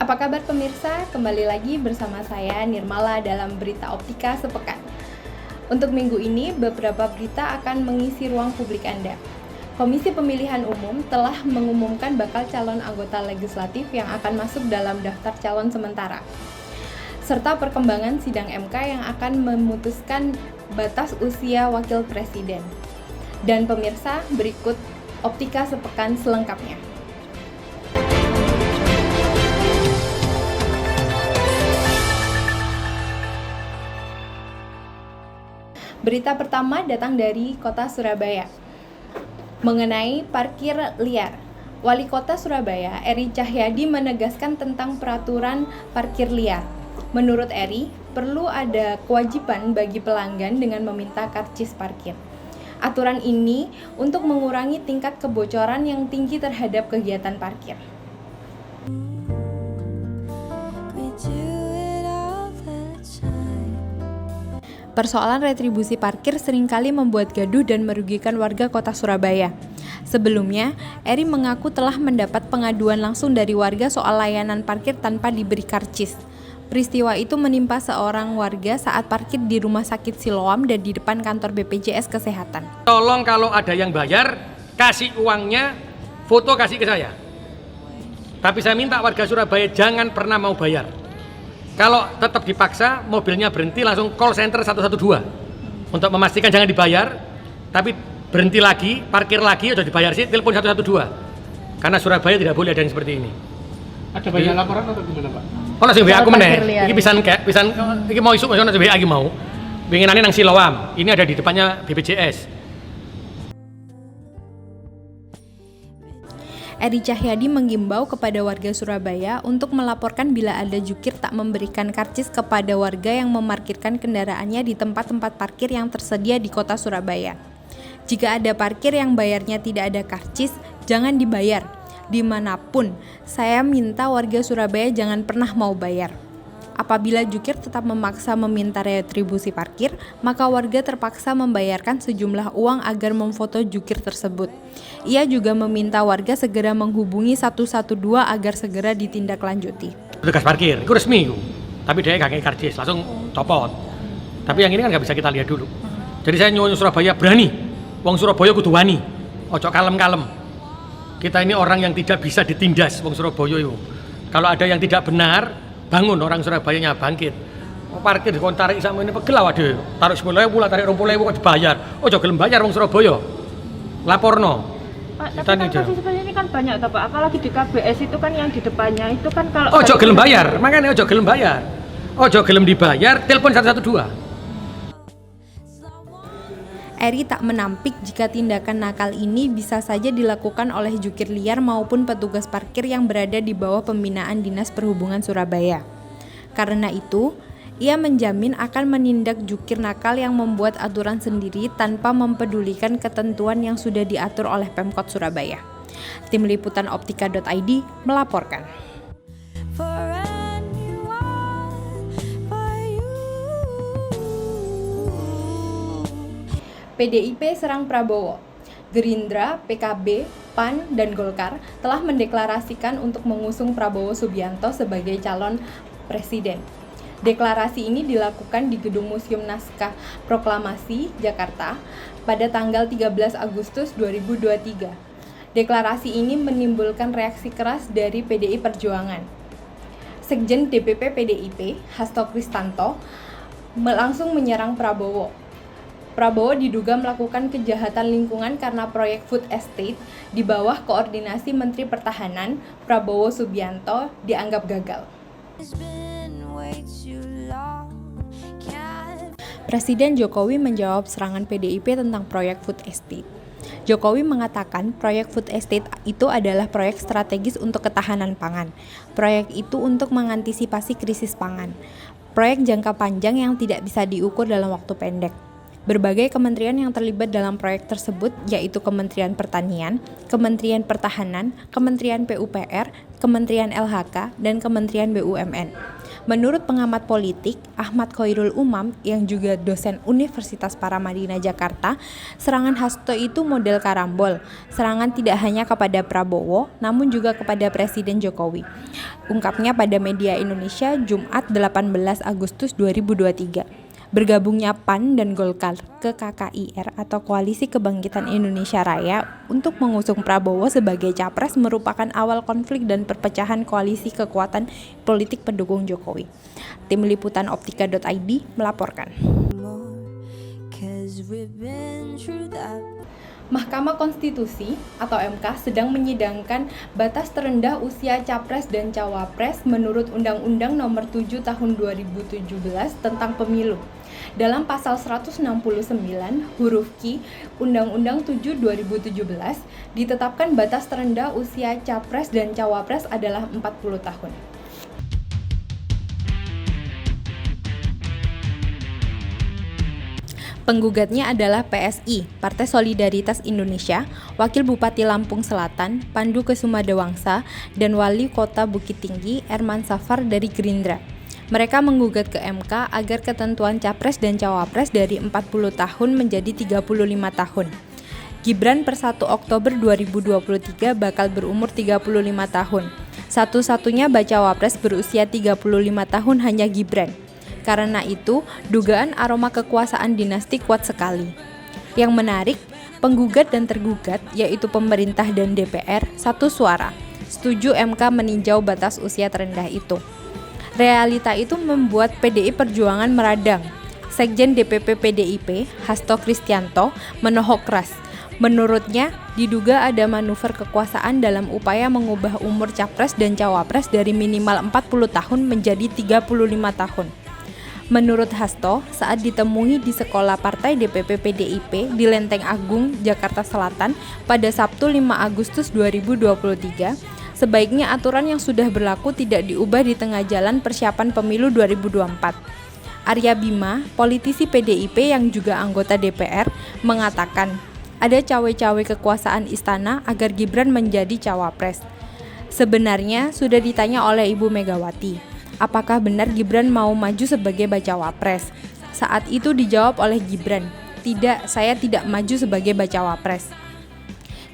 Apa kabar pemirsa? Kembali lagi bersama saya Nirmala dalam Berita Optika Sepekan. Untuk minggu ini, beberapa berita akan mengisi ruang publik Anda. Komisi Pemilihan Umum telah mengumumkan bakal calon anggota legislatif yang akan masuk dalam daftar calon sementara, serta perkembangan sidang MK yang akan memutuskan batas usia wakil presiden. Dan pemirsa, berikut Optika Sepekan selengkapnya. Berita pertama datang dari Kota Surabaya mengenai parkir liar. Wali Kota Surabaya, Eri Cahyadi, menegaskan tentang peraturan parkir liar. Menurut Eri, perlu ada kewajiban bagi pelanggan dengan meminta karcis parkir. Aturan ini untuk mengurangi tingkat kebocoran yang tinggi terhadap kegiatan parkir. Persoalan retribusi parkir seringkali membuat gaduh dan merugikan warga Kota Surabaya. Sebelumnya, Eri mengaku telah mendapat pengaduan langsung dari warga soal layanan parkir tanpa diberi karcis. Peristiwa itu menimpa seorang warga saat parkir di Rumah Sakit Siloam dan di depan kantor BPJS Kesehatan. Tolong kalau ada yang bayar, kasih uangnya, foto kasih ke saya. Tapi saya minta warga Surabaya jangan pernah mau bayar. Kalau tetap dipaksa, mobilnya berhenti, langsung call center 112 untuk memastikan jangan dibayar, tapi berhenti lagi, parkir lagi, udah dibayar sih, telepon 112. Karena Surabaya tidak boleh ada yang seperti ini. Ada banyak laporan atau gimana, Pak? Oh, langsung WA aku meneh. Iki pisan iki mau isuk langsung WA iki mau. Winginane nang Siloam. Ini ada di depannya BPJS. Eri Cahyadi mengimbau kepada warga Surabaya untuk melaporkan bila ada jukir tak memberikan karcis kepada warga yang memarkirkan kendaraannya di tempat-tempat parkir yang tersedia di Kota Surabaya. Jika ada parkir yang bayarnya tidak ada karcis, jangan dibayar. Dimanapun, saya minta warga Surabaya jangan pernah mau bayar. Apabila jukir tetap memaksa meminta retribusi parkir, maka warga terpaksa membayarkan sejumlah uang agar memfoto jukir tersebut. Ia juga meminta warga segera menghubungi 112 agar segera ditindaklanjuti. Petugas parkir, itu resmi itu. Tapi dia nggak karcis, langsung copot. Tapi yang ini kan nggak bisa kita lihat dulu. Jadi saya nyuwun Surabaya berani. Wong Surabaya kudu wani. Ojo kalem-kalem. Kita ini orang yang tidak bisa ditindas, wong Surabaya itu. Kalau ada yang tidak benar, bangun orang Surabayanya bangkit. Parkir di tarik sama ini pegel waduh. Taruh 10.000 lah, tarik 20.000 kok dibayar. Ojo gelem bayar wong Surabaya. Laporno. Pak, tapi kan kasus seperti ini kan banyak toh, Pak. Apalagi di KBS itu kan yang di depannya itu kan kalau ojo gelem bayar, makanya ojo gelem bayar. Ojo gelem dibayar, telepon 112. Eri tak menampik jika tindakan nakal ini bisa saja dilakukan oleh jukir liar maupun petugas parkir yang berada di bawah pembinaan Dinas Perhubungan Surabaya. Karena itu, ia menjamin akan menindak jukir nakal yang membuat aturan sendiri tanpa mempedulikan ketentuan yang sudah diatur oleh Pemkot Surabaya. Tim Liputan Optika.id melaporkan. PDIP serang Prabowo. Gerindra, PKB, PAN, dan Golkar telah mendeklarasikan untuk mengusung Prabowo Subianto sebagai calon presiden. Deklarasi ini dilakukan di Gedung Museum Naskah Proklamasi, Jakarta, pada tanggal 13 Agustus 2023. Deklarasi ini menimbulkan reaksi keras dari PDI Perjuangan. Sekjen DPP PDIP, Hasto Kristanto, langsung menyerang Prabowo. Prabowo diduga melakukan kejahatan lingkungan karena proyek food estate di bawah koordinasi Menteri Pertahanan Prabowo Subianto dianggap gagal. Presiden Jokowi menjawab serangan PDIP tentang proyek food estate. Jokowi mengatakan proyek food estate itu adalah proyek strategis untuk ketahanan pangan. Proyek itu untuk mengantisipasi krisis pangan. Proyek jangka panjang yang tidak bisa diukur dalam waktu pendek. Berbagai kementerian yang terlibat dalam proyek tersebut yaitu Kementerian Pertanian, Kementerian Pertahanan, Kementerian PUPR, Kementerian LHK, dan Kementerian BUMN. Menurut pengamat politik Ahmad Khairul Umam yang juga dosen Universitas Paramadina Jakarta, serangan Hasto itu model karambol. Serangan tidak hanya kepada Prabowo, namun juga kepada Presiden Jokowi. Ungkapnya pada media Indonesia Jumat 18 Agustus 2023. Bergabungnya PAN dan Golkar ke KKIR atau Koalisi Kebangkitan Indonesia Raya untuk mengusung Prabowo sebagai capres merupakan awal konflik dan perpecahan koalisi kekuatan politik pendukung Jokowi. Tim Liputan Optika.id melaporkan. Mahkamah Konstitusi atau MK sedang menyidangkan batas terendah usia capres dan cawapres menurut Undang-Undang Nomor 7 Tahun 2017 tentang Pemilu. Dalam pasal 169 huruf Q Undang-Undang 7 2017 ditetapkan batas terendah usia capres dan cawapres adalah 40 tahun. Penggugatnya adalah PSI, Partai Solidaritas Indonesia, Wakil Bupati Lampung Selatan, Pandu Kesumadewangsa, dan Wali Kota Bukit Tinggi, Erman Safar dari Gerindra. Mereka menggugat ke MK agar ketentuan capres dan cawapres dari 40 tahun menjadi 35 tahun. Gibran per 1 Oktober 2023 bakal berumur 35 tahun. Satu-satunya bacawa pres berusia 35 tahun hanya Gibran. Karena itu, dugaan aroma kekuasaan dinasti kuat sekali. Yang menarik, penggugat dan tergugat, yaitu pemerintah dan DPR, satu suara, setuju MK meninjau batas usia terendah itu. Realita itu membuat PDI Perjuangan meradang. Sekjen DPP PDIP, Hasto Kristianto, menohok keras. Menurutnya, diduga ada manuver kekuasaan dalam upaya mengubah umur capres dan cawapres dari minimal 40 tahun menjadi 35 tahun. Menurut Hasto, saat ditemui di sekolah partai DPP PDIP di Lenteng Agung, Jakarta Selatan pada Sabtu 5 Agustus 2023, sebaiknya aturan yang sudah berlaku tidak diubah di tengah jalan persiapan pemilu 2024. Arya Bima, politisi PDIP yang juga anggota DPR, mengatakan ada cawe-cawe kekuasaan istana agar Gibran menjadi cawapres. Sebenarnya sudah ditanya oleh Ibu Megawati, apakah benar Gibran mau maju sebagai bacawa pres? Saat itu dijawab oleh Gibran, "Tidak, saya tidak maju sebagai bacawa pres."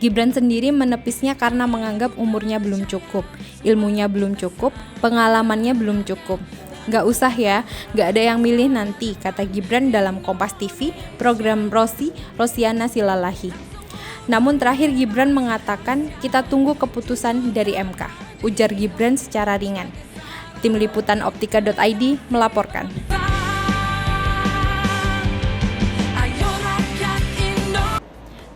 Gibran sendiri menepisnya karena menganggap umurnya belum cukup, ilmunya belum cukup, pengalamannya belum cukup. "Nggak usah ya, nggak ada yang milih nanti," kata Gibran dalam Kompas TV, program Rosiana Silalahi. Namun terakhir Gibran mengatakan, "Kita tunggu keputusan dari MK," ujar Gibran secara ringan. Tim Liputan Optika.id melaporkan.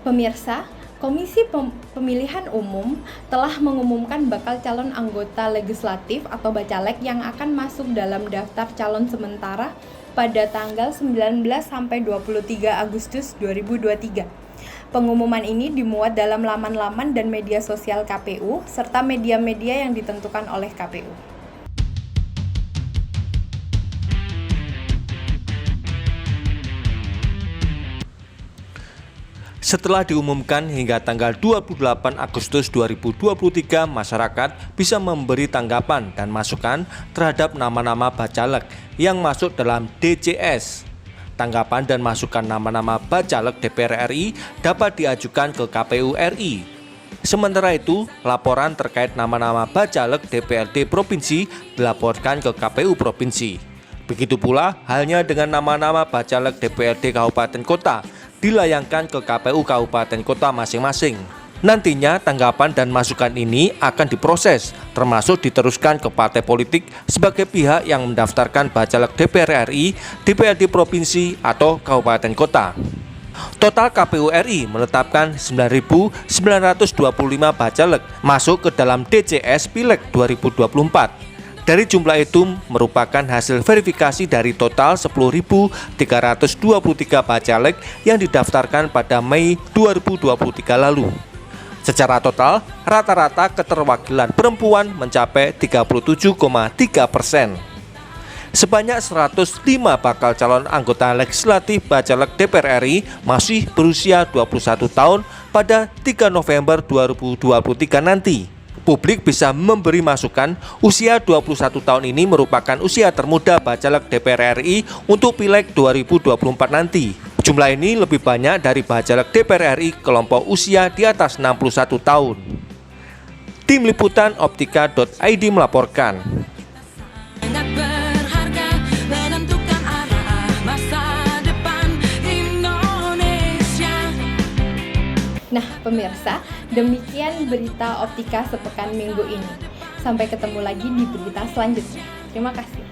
Pemirsa, Komisi Pemilihan Umum telah mengumumkan bakal calon anggota legislatif atau bacalek yang akan masuk dalam daftar calon sementara pada tanggal 19 sampai 23 Agustus 2023. Pengumuman ini dimuat dalam laman-laman dan media sosial KPU serta media-media yang ditentukan oleh KPU. Setelah diumumkan hingga tanggal 28 Agustus 2023, masyarakat bisa memberi tanggapan dan masukan terhadap nama-nama bacalek yang masuk dalam DCS. Tanggapan dan masukan nama-nama bacalek DPR RI dapat diajukan ke KPU RI. Sementara itu, laporan terkait nama-nama bacalek DPRD Provinsi dilaporkan ke KPU Provinsi. Begitu pula halnya dengan nama-nama bacalek DPRD Kabupaten Kota dilayangkan ke KPU Kabupaten Kota masing-masing. Nantinya tanggapan dan masukan ini akan diproses, termasuk diteruskan ke partai politik sebagai pihak yang mendaftarkan bacalek DPR RI, DPRD Provinsi atau Kabupaten Kota. Total KPU RI menetapkan 9.925 bacalek masuk ke dalam DCS Pileg 2024. Dari jumlah itu merupakan hasil verifikasi dari total 10.323 bacalek yang didaftarkan pada Mei 2023 lalu. Secara total, rata-rata keterwakilan perempuan mencapai 37,3%. Sebanyak 105 bakal calon anggota legislatif bacalek DPR RI masih berusia 21 tahun pada 3 November 2023 nanti. publik bisa memberi masukan, usia 21 tahun ini merupakan usia termuda bacalek DPR RI untuk Pileg 2024 nanti. Jumlah ini lebih banyak dari bacalek DPR RI kelompok usia di atas 61 tahun. Tim Liputan Optika.id melaporkan. Sangat berharga menentukan arah masa depan Indonesia. Nah, pemirsa, demikian berita Optika sepekan minggu ini. Sampai ketemu lagi di berita selanjutnya. Terima kasih.